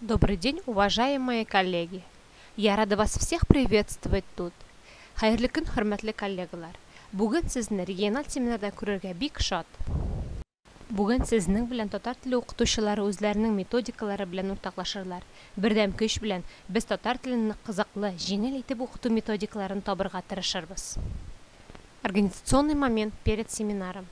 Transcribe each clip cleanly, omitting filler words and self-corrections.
Добрый день, уважаемые коллеги! Я рада вас всех приветствовать тут. Хайырлы күн, хөрмәтле коллегалар. Бүген сезне регионал семинарда күрергә бик шат. Бүген сезнең белән татар теле укытучылары үзләренең методикалары белән уртаклашырлар. Бердәм көч белән без татар телен кызыклы, җиңел итеп укыту методикаларын табырга тырышырбыз. Организационный момент перед семинаром.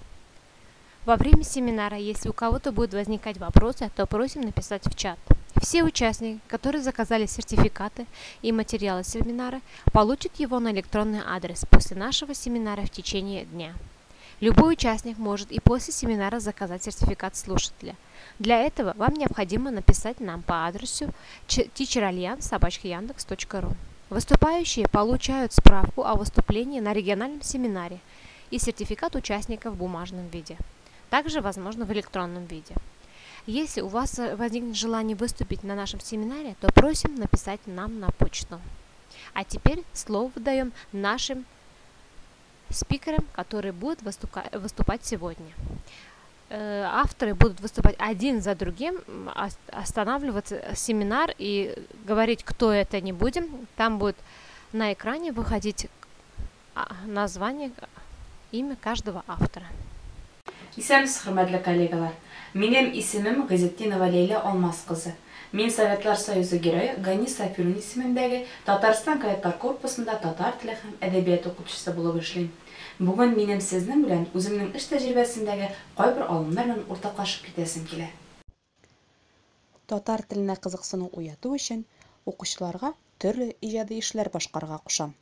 Во время семинара, если у кого-то будут возникать вопросы, то просим написать в чат. Все участники, которые заказали сертификаты и материалы семинара, получат его на электронный адрес после нашего семинара в течение дня. Любой участник может и после семинара заказать сертификат слушателя. Для этого вам необходимо написать нам по адресу teacheralliance@yandex.ru. Выступающие получают справку о выступлении на региональном семинаре и сертификат участника в бумажном виде. Также возможно в электронном виде. Если у вас возникнет желание выступить на нашем семинаре, то просим написать нам на почту. А теперь слово даем нашим спикерам, которые будут выступать сегодня. Авторы будут выступать один за другим, останавливаться семинар и говорить, кто это, не будем. Там будет на экране выходить название, имя каждого автора. Исәмсез, хөрмәтле коллегалар. Минем исемем Гыйзетдинова Лейла Алмаз-кызы. Мин Советлар Союзы герое Гани Сафирун исемендәге Татарстан кадеттар корпусында татар теле һәм әдәбият укытучысы булып эшлим. Бүген минем сезнең белән үземнең эш тәҗрибәсендәге кайбер алымнар белән уртаклашып китәсем килә. Татар теленә кызыксыну уяту өчен укучыларга төрле иҗади эшләр башкарырга кушам.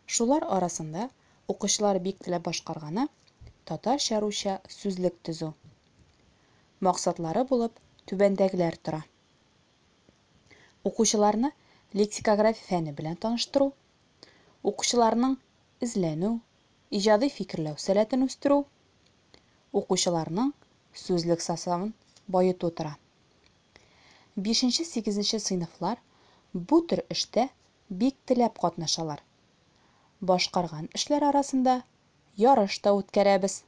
Шулар арасында укучылар бик теләп башкарганы татарча-русча сүзлек төзү. Максатлары булып түбәндәгеләр тора. Укучыларны лексикография фәне белән таныштыру, укучыларның эзләнү, иҗади фикерләү сәләтен үстерү, укучыларның сүзлек составын байыту тора. 5-8 сыйныфлар бу төр эштә бик теләп катнашалар. Башкарган эшләр арасында ярыш та үткәрәбез.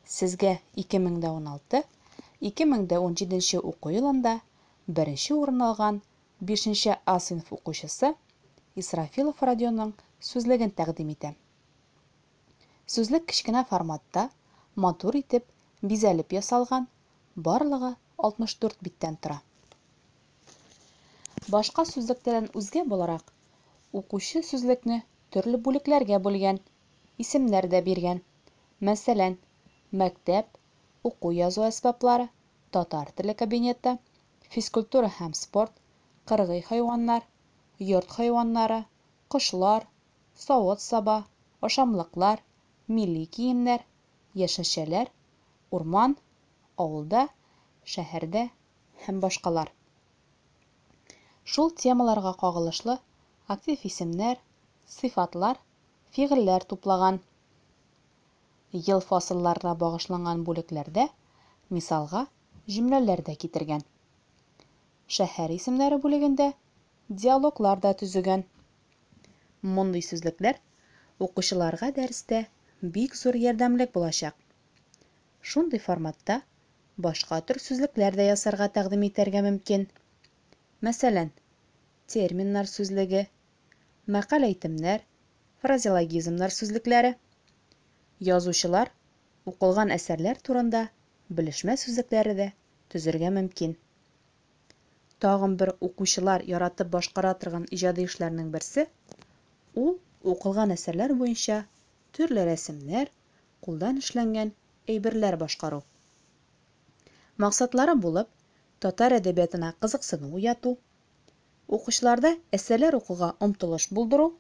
Сезгә 2016-2017 уку елында беренче урын алган 5 А сыйныф укучысы Исрафилов Радионың сүзлеген тәкъдим итәм. Сүзлек кечкенә форматта, матур итеп, бизәлеп ясалган, барлыгы 64 биттән тора. Башка сүзлекләрдән үзгә буларак, укучы сүзлекне төрле бүлекләргә бүлгән, исемнәр дә биргән. Мәсәлән, мәктәп, уку-язу әсбаплары, татар теле кабинеты, физкультура һәм спорт, кыргый хайваннар, йорт хайваннары, кошлар, савыт-саба, ашамлыклар, милли киемнәр, яшелчәләр, урман, авылда, шәһәрдә һәм башкалар. Шул темаларга кагылышлы актив исемнәр, сыйфатлар, фигыльләр туплаган. Ел фасылларына багышланган бүлекләрдә, мисалга, җөмләләр дә китергән. Шәһәр исемнәре бүлегендә диалоглар да төзегән. Мондый сүзлекләр укучыларга дәрестә бик зур ярдәмлек булачак. Шундый форматта башка төр сүзлекләр дә ясарга тәкъдим итәргә мөмкин. Мәсәлән, терминнар сүзлеге, мәкаль әйтемнәр, фразеологизмнар сүзлекләре. Язучылар укылган әсәрләр турында белешмә сүзлекләре дә төзергә мөмкин. Тагын бер укучылар яратып башкара торган иҗади эшләрнең берсе ул укылган әсәрләр буенча төрле рәсемнәр, кулдан эшләнгән әйберләр башкару. Максатлары булып татар әдәбиятына кызыксыну уяту, укучыларда әсәрләр укуга омтылыш булдыру,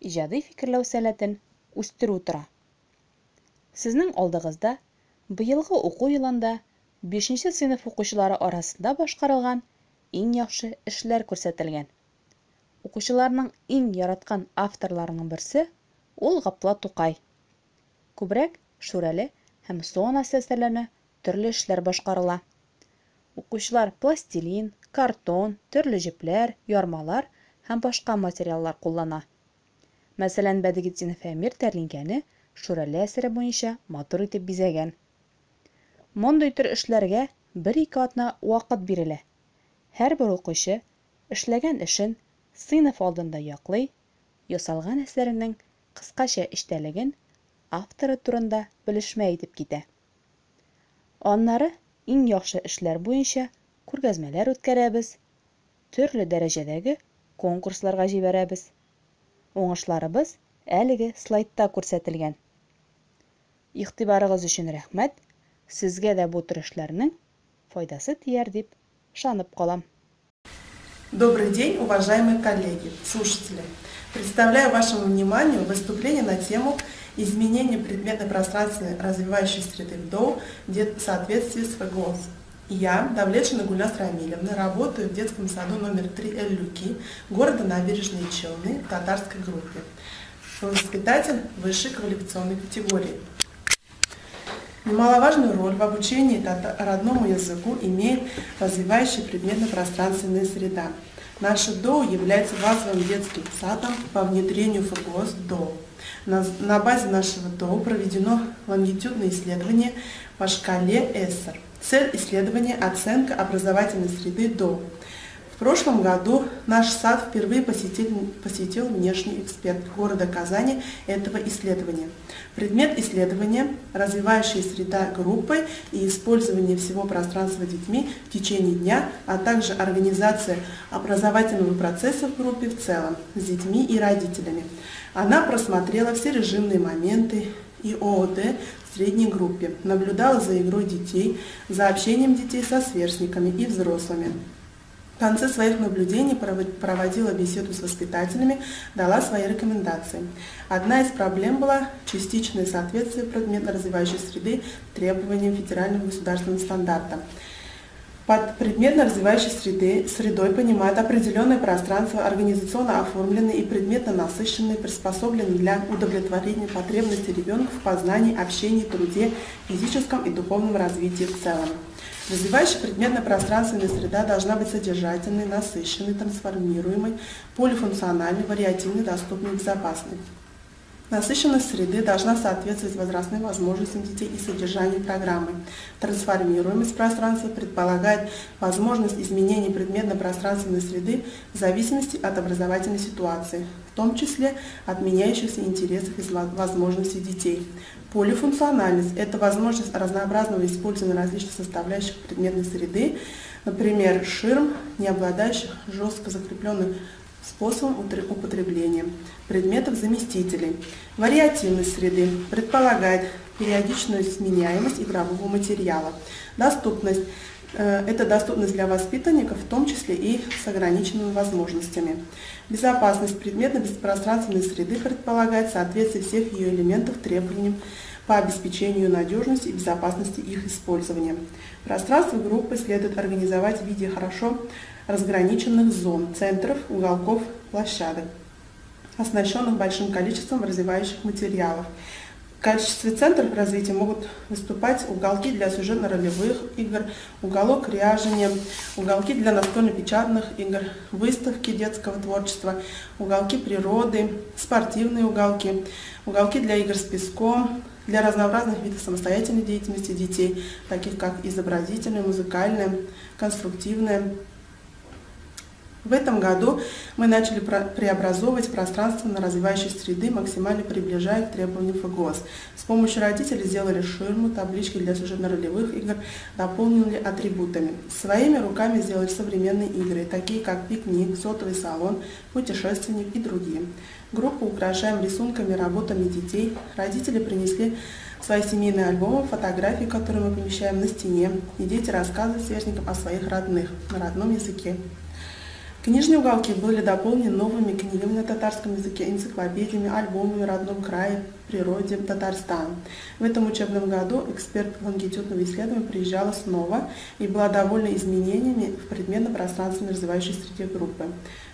иҗади фикерләү сәләтен үстерү тора. Сезнең алдыгызда быелгы уку елында 5 сыйныф укучылары арасында башкарылган иң яхшы эшләр күрсәтелгән. Укучыларның иң яраткан авторларының берсе ул Гапла Тукай. Күбрәк Шүрәле һәм Суан әсәрләренә төрле эшләр башкарыла. Укучылар пластилин, картон, төрле җепләр, ярмалар һәм башка материаллар куллана. Мәсәлән, Бәдегетдинов Әмир Тәрлинкәне Шүрәле әсәре буенча матур итеп бизәгән. Мондый төр эшләргә 1-2 атна вакыт бирелә. Һәрбер укучы эшләгән эшен сыйныф алдында яклый, ясалган әсәренең кыскача эчтәлеген авторы турында белешмә итеп китә. Аннары иң яхшы эшләр буенча күргәзмәләр үткәрәбез, төрле дәрәҗәдәге конкурсларга җибәрәбез. Уңышларыбыз әлеге слайдта күрсәтелгән. Игътибарыгыз өчен рәхмәт. Сезгә дә бу тырышларның файдасы тияр дип ышанып калам. Добрый день, уважаемые коллеги, слушатели. Представляю вашему вниманию выступление на тему изменения предметно-пространственной развивающей среды в ДОУ в соответствии с ФГОС. Я, Давлетшина Гульнас Рамилевна, работаю в детском саду номер 3 Эль-Люки, города Набережные Челны, в татарской группе. Воспитатель высшей квалификационной категории. Немаловажную роль в обучении родному языку имеет развивающая предметно-пространственная среда. Наша ДОУ является базовым детским садом по внедрению ФГОС ДОУ. На базе нашего ДОУ проведено лонгитюдное исследование по шкале Эссер. Цель исследования – оценка образовательной среды ДОУ. В прошлом году наш сад впервые посетил внешний эксперт города Казани этого исследования. Предмет исследования – развивающая среда группы и использование всего пространства детьми в течение дня, а также организация образовательного процесса в группе в целом с детьми и родителями. Она просмотрела все режимные моменты и ООД в средней группе, наблюдала за игрой детей, за общением детей со сверстниками и взрослыми. В конце своих наблюдений проводила беседу с воспитателями, дала свои рекомендации. Одна из проблем была частичное соответствие предметно-развивающей среды требованиям федерального государственного стандарта. Под предметно-развивающей средой понимают определенное пространство, организационно оформленное и предметно насыщенное, приспособленное для удовлетворения потребностей ребенка в познании, общении, труде, физическом и духовном развитии в целом. Развивающая предметно-пространственная среда должна быть содержательной, насыщенной, трансформируемой, полифункциональной, вариативной, доступной и безопасной. Насыщенность среды должна соответствовать возрастным возможностям детей и содержанию программы. Трансформируемость пространства предполагает возможность изменения предметно-пространственной среды в зависимости от образовательной ситуации, в том числе от меняющихся интересов и возможностей детей. Полифункциональность – это возможность разнообразного использования различных составляющих предметной среды, например, ширм, не обладающих жестко закрепленным способом употребления, предметов-заместителей. Вариативность среды предполагает периодичную сменяемость игрового материала. Доступность – это доступность для воспитанников, в том числе и с ограниченными возможностями. Безопасность предметно-пространственной среды предполагает соответствие всех ее элементов требованиям по обеспечению надежности и безопасности их использования. Пространство группы следует организовать в виде хорошо разграниченных зон, центров, уголков, площадок, оснащенных большим количеством развивающих материалов. В качестве центров развития могут выступать уголки для сюжетно-ролевых игр, уголок ряжения, уголки для настольно-печатных игр, выставки детского творчества, уголки природы, спортивные уголки, уголки для игр с песком, для разнообразных видов самостоятельной деятельности детей, таких как изобразительная, музыкальная, конструктивная. В этом году мы начали преобразовывать пространство на развивающей среды, максимально приближая к требованиям ФГОС. С помощью родителей сделали ширму, таблички для сюжетно-ролевых игр, дополнили атрибутами. Своими руками сделали современные игры, такие как пикник, сотовый салон, путешественник и другие. Группу украшаем рисунками, работами детей. Родители принесли свои семейные альбомы, фотографии, которые мы помещаем на стене, и дети рассказывают сверстникам о своих родных на родном языке. Книжные уголки были дополнены новыми книгами на татарском языке, энциклопедиями, альбомами о родном крае, природе Татарстана. В этом учебном году эксперт лонгитюдного исследования приезжала снова и была довольна изменениями в предметно-пространственной развивающей среде группы.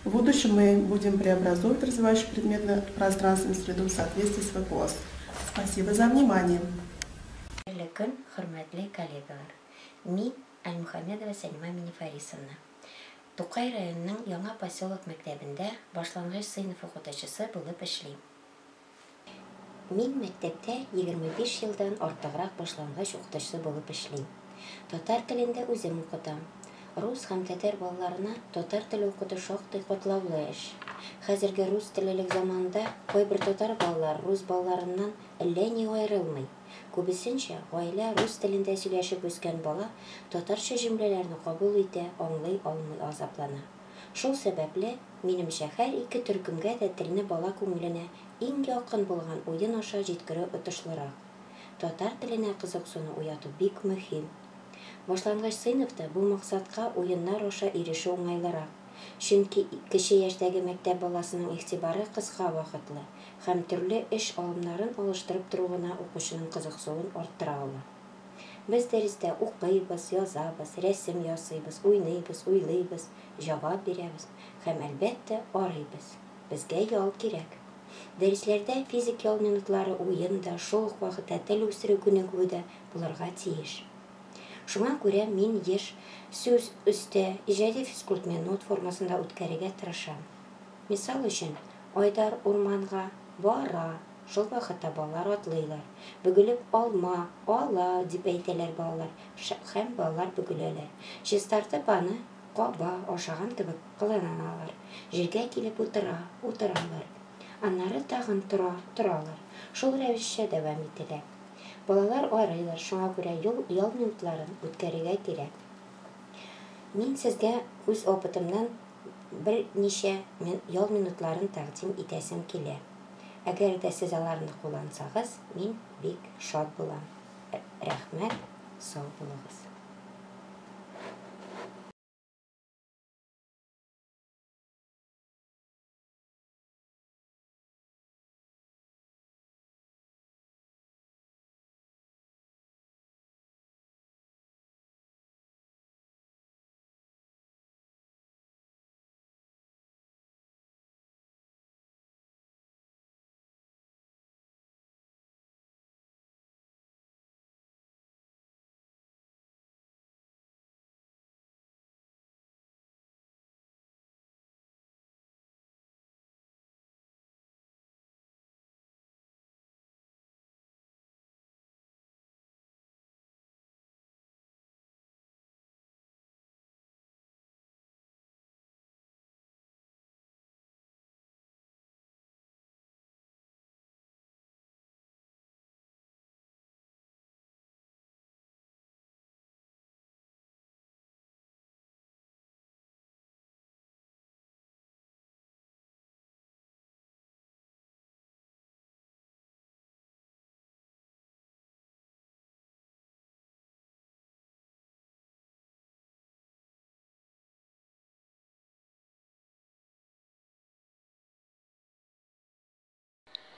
В будущем мы будем преобразовывать развивающую предметно-пространственную среду в соответствии с ФГОС. Спасибо за внимание. Мин Альмухамедова Сәлимә Минифарисовна. Тукай районының Яңа поселок мәктәбендә башлангыч сыйныф укытучысы булып эшлим. Мин мәктәптә 25 елдан артыграк башлангыч укытучысы булып эшлим. Татар телендә үзем укытам. Рус һәм татар балаларына татар теле укыту шактый катлаулы эш. Хәзерге рус теллелек заманында кайбер татар балалар рус балаларыннан әллә ни аерылмый. Күбесенчә, гаилә рус телендә сөйләшеп үскән бала татарча җөмләләрне кабул итә, аңлый алмый азаплана. Шул сәбәпле, минемчә, һәр ике төркемгә дә телне бала күңеленә иң якын булган уен аша җиткерү отышлырак. Татар теленә кызыксыну уяту бик мөһим. Башлангыч сыйныфта бу максатка уеннар аша ирешү уңайлырак. Чөнки кече яшьтәге мәктәп баласының игътибары кыска вакытлы һәм төрле эш алымнарын алыштырып тору гына укучының кызыксынуын арттыра ала. Без дәрестә укыйбыз, язабыз, рәсем ясыйбыз, уйныйбыз, уйлыйбыз, җавап бирәбез һәм әлбәттә арыйбыз. Безгә ял кирәк. Дәресләрдә физик ял минутлары уен да, шул ук вакытта тел үстерү күнегүе дә булырга тиеш. Шуңа күрә мин еш сүз өстә иҗади физкульт минут формасында үткәрергә тырышам. Мисал өчен, Айдар урманга бара, шул вакытта балалар атлыйлар. Бөгелеп алма, ала дип әйтәләр балалар, һәм балалар бөгеләләр. Чистартып аны каба, ашаган кебек кыланалар. Җиргә килеп утыралар. Аннары тагын торалар. Шул рәвешчә дәвам ителә. Балалар арыйлар, шуңа күрә ял минутларын үткәрергә кирәк. Мин сезгә үз опытымнан берничә ял минутларын тәкъдим итәсем килә. Әгәр дә сез аларны куллансагыз, мин бик шат булам. Рәхмәт, сау булыгыз.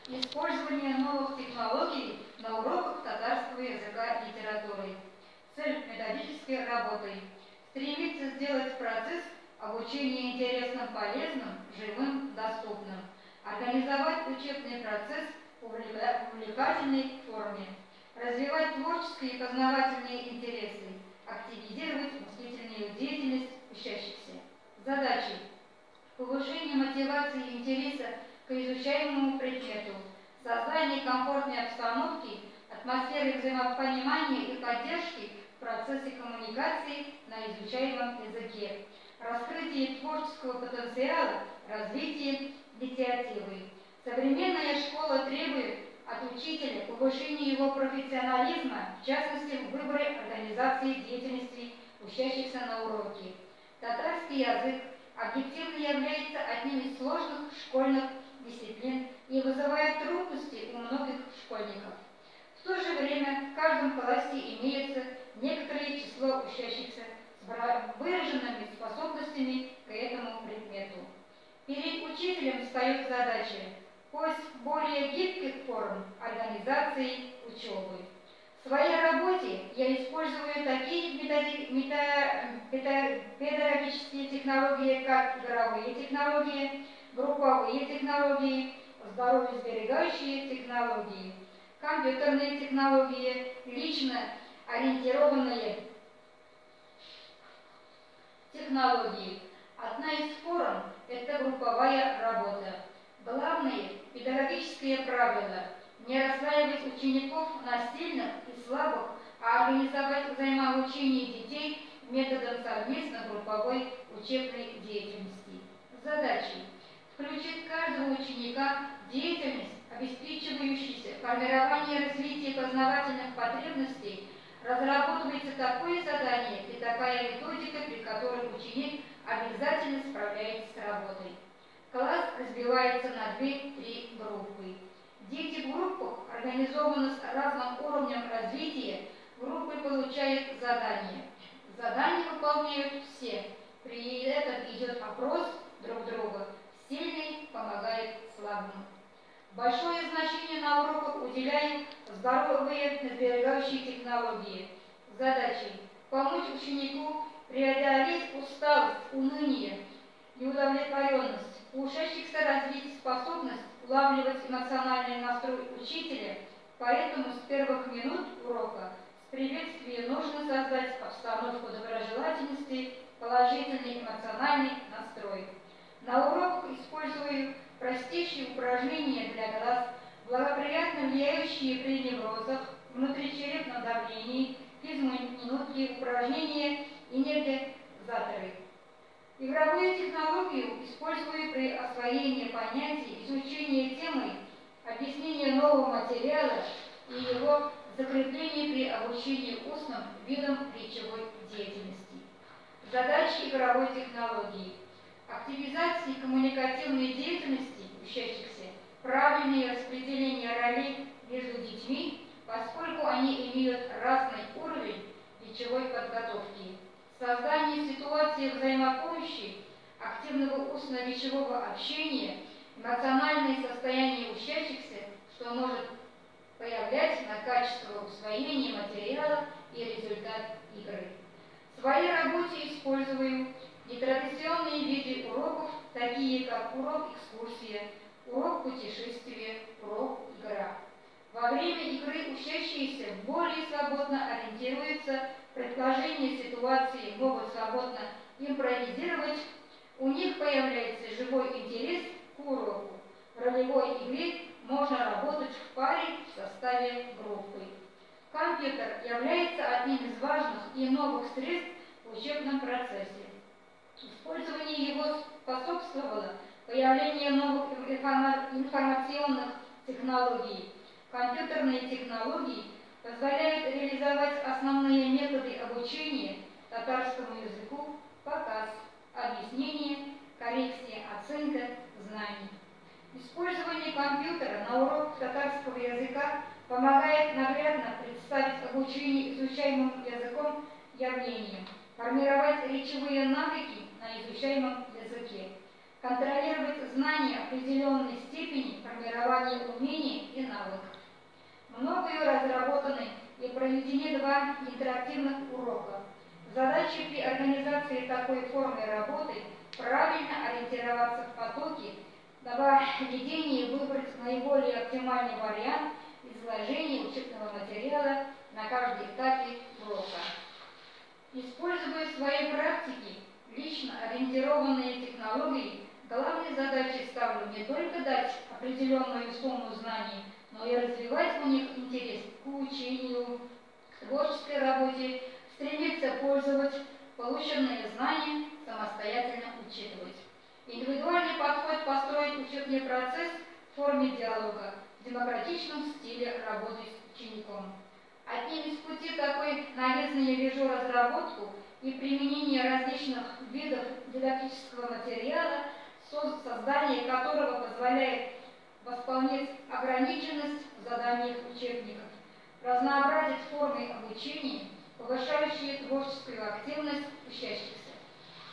Использование новых технологий на уроках татарского языка и литературы. Цель методической работы – стремиться сделать процесс обучения интересным, полезным, живым, доступным, организовать учебный процесс в увлекательной форме, развивать творческие и познавательные интересы, активизировать мыслительную деятельность учащихся. Задачи – повышение мотивации и интереса к изучаемому предмету, создание комфортной обстановки, атмосферы взаимопонимания и поддержки в процессе коммуникации на изучаемом языке, раскрытие творческого потенциала, развитие инициативы. Современная школа требует от учителя повышения его профессионализма, в частности в выборе организации деятельности учащихся на уроке. Татарский язык объективно является одним из сложных школьных дисциплин и вызывает трудности у многих школьников. В то же время в каждом классе имеется некоторое число учащихся с выраженными способностями к этому предмету. Перед учителем встает задача поиск более гибких форм организации учебы. В своей работе я использую такие педагогические технологии, как игровые технологии, групповые технологии, здоровьесберегающие технологии, компьютерные технологии, лично ориентированные технологии. Одна из форм – это групповая работа. Главное педагогическое правило – не расстраивать учеников на сильных и слабых, а организовать взаимообучение детей в методом совместной групповой учебной деятельности. Задачей включить каждого ученика в деятельность, обеспечивающуюся формирование развития познавательных потребностей, разработывается такое задание и такая методика, при которой ученик обязательно справляется с работой. Класс разбивается на 2-3 группы. Дети в группах организованы с разным уровнем развития, группы получают задания. Задания выполняют все. При этом идет опрос друг друга. Сильный помогает слабому. Большое значение на уроках уделяем здоровые сберегающие технологии. Задачей помочь ученику преодолеть усталость, уныние, неудовлетворенность, у учащихся развить способность улавливать эмоциональный настрой учителя, поэтому с первых минут урока с приветствия нужно создать обстановку доброжелательности, положительный эмоциональный настрой. На уроках использую простейшие упражнения для глаз, благоприятно влияющие при неврозах, внутричерепном давлении, физминутки, упражнения энергизаторы. Игровую технологию использую при освоении понятий, изучении темы, объяснении нового материала и его закреплении при обучении устным видам речевой деятельности. Задачи игровой технологии: активизации коммуникативной деятельности учащихся, правильное распределение ролей между детьми, поскольку они имеют разный уровень речевой подготовки, создание ситуации взаимопомощи, активного устно-речевого общения, эмоциональное состояние учащихся, что может повлиять на качество усвоения материала и результат игры. В своей работе использую нетрадиционные виды уроков, такие как урок экскурсия, урок путешествия, урок игра. Во время игры учащиеся более свободно ориентируются, предположение ситуации могут свободно импровизировать, у них появляется живой интерес к уроку. В ролевой игре можно работать в паре в составе группы. Компьютер является одним из важных и новых средств в учебном процессе. Использование его способствовало появлению новых информационных технологий. Компьютерные технологии позволяют реализовать основные методы обучения татарскому языку: показ, объяснение, коррекция, оценка знаний. Использование компьютера на уроках татарского языка помогает наглядно представить обучение изучаемым языком явлениям, формировать речевые навыки на изучаемом языке, контролировать знания определенной степени формирования умений и навыков. Многое разработаны и проведены 2 интерактивных урока. Задача при организации такой формы работы правильно ориентироваться в потоке, давая ведение выбрать наиболее оптимальный вариант изложения учебного материала на каждом этапе урока. Используя в своей практике лично ориентированные технологии, главной задачей ставлю не только дать определенную сумму знаний, но и развивать у них интерес к учению, к творческой работе, стремиться пользовать полученные знания, самостоятельно учитывать. Индивидуальный подход построить учебный процесс в форме диалога, в демократичном стиле работы с учеником. Одним из путей такой наглядной я вижу разработку и применение различных видов дидактического материала, создание которого позволяет восполнять ограниченность в заданиях учебников, разнообразить формы обучения, повышающие творческую активность учащихся.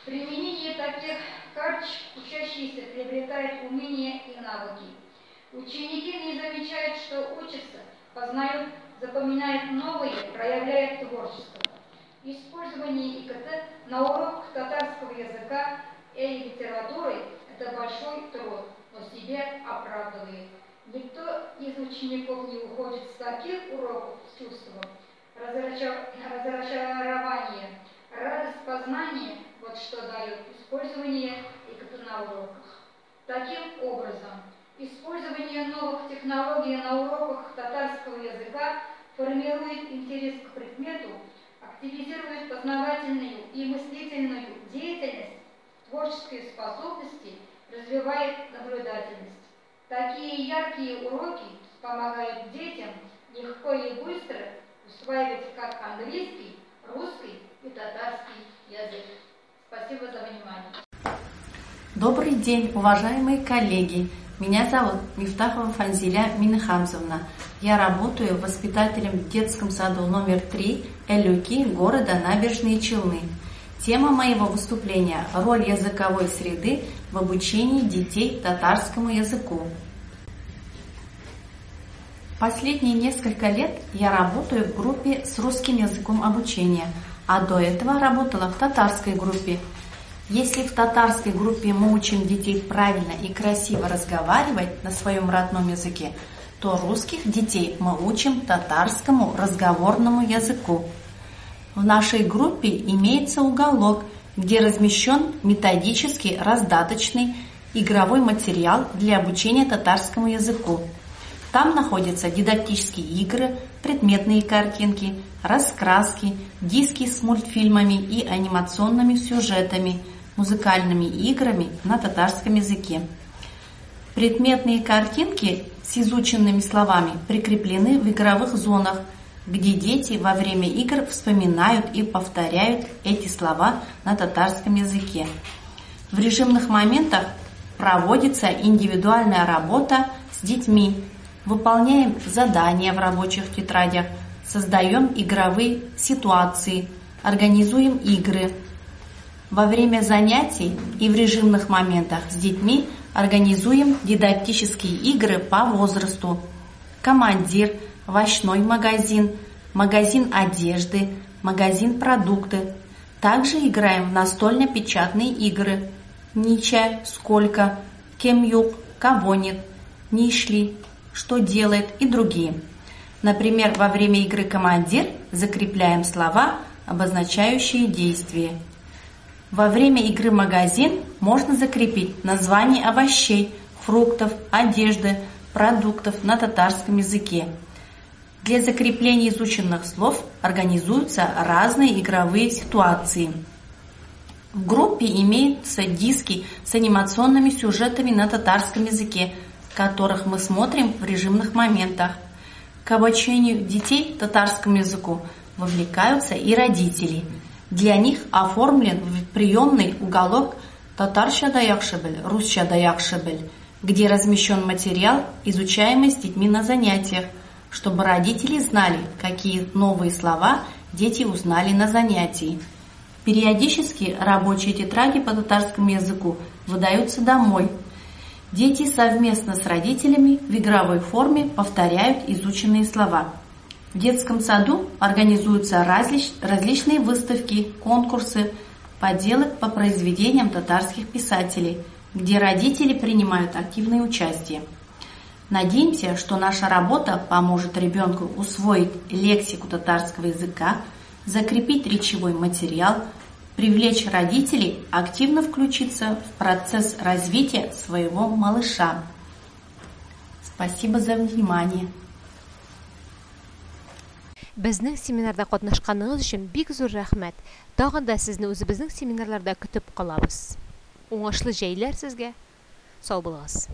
Применение таких карточек учащиеся приобретают умения и навыки. Ученики не замечают, что учатся, познают, запоминают новые, проявляют творчество. Использование ИКТ на уроках татарского языка и литературы – это большой труд, но себя оправдывает. Никто из учеников не уходит с таких уроков с чувством разочарования, радость познания – вот что дает использование ИКТ на уроках. Таким образом, использование новых технологий на уроках татарского языка формирует интерес к предмету, активизирует познавательную и мыслительную деятельность, творческие способности, развивает наблюдательность. Такие яркие уроки помогают детям легко и быстро усваивать как английский, русский и татарский язык. Спасибо за внимание. Добрый день, уважаемые коллеги! Меня зовут Мифтахова Фанзиля Минахамзовна. Я работаю воспитателем в детском саду номер 3 Элюки города Набережные Челны. Тема моего выступления – роль языковой среды в обучении детей татарскому языку. Последние несколько лет я работаю в группе с русским языком обучения, а до этого работала в татарской группе. Если в татарской группе мы учим детей правильно и красиво разговаривать на своем родном языке, то русских детей мы учим татарскому разговорному языку. В нашей группе имеется уголок, где размещен методический, раздаточный, игровой материал для обучения татарскому языку. Там находятся дидактические игры, предметные картинки, раскраски, диски с мультфильмами и анимационными сюжетами, музыкальными играми на татарском языке. Предметные картинки с изученными словами прикреплены в игровых зонах, где дети во время игр вспоминают и повторяют эти слова на татарском языке. В режимных моментах проводится индивидуальная работа с детьми, выполняем задания в рабочих тетрадях, создаем игровые ситуации, организуем игры. Во время занятий и в режимных моментах с детьми организуем дидактические игры по возрасту. Командир, овощной магазин, магазин одежды, магазин продукты. Также играем в настольно-печатные игры. Нича, сколько, кем юг, кого нет, не шли, что делает и другие. Например, во время игры «Командир» закрепляем слова, обозначающие действие. Во время игры «Магазин» можно закрепить название овощей, фруктов, одежды, продуктов на татарском языке. Для закрепления изученных слов организуются разные игровые ситуации. В группе имеются диски с анимационными сюжетами на татарском языке, которых мы смотрим в режимных моментах. К обучению детей татарскому языку вовлекаются и родители. Для них оформлен приемный уголок «Татарша да яхшебель», «Русша да яхшебель», где размещен материал, изучаемый с детьми на занятиях, чтобы родители знали, какие новые слова дети узнали на занятии. Периодически рабочие тетради по татарскому языку выдаются домой. Дети совместно с родителями в игровой форме повторяют изученные слова. В детском саду организуются различные выставки, конкурсы, поделок по произведениям татарских писателей, где родители принимают активное участие. Надеемся, что наша работа поможет ребенку усвоить лексику татарского языка, закрепить речевой материал, привлечь родителей активно включиться в процесс развития своего малыша. Спасибо за внимание. Безнең семинарда катнашканыгыз өчен бик зур рәхмәт. Тагын да сезне үзебезнең семинарларда көтеп калабыз. Уңышлы җәйләр сезгә. Сау булыгыз.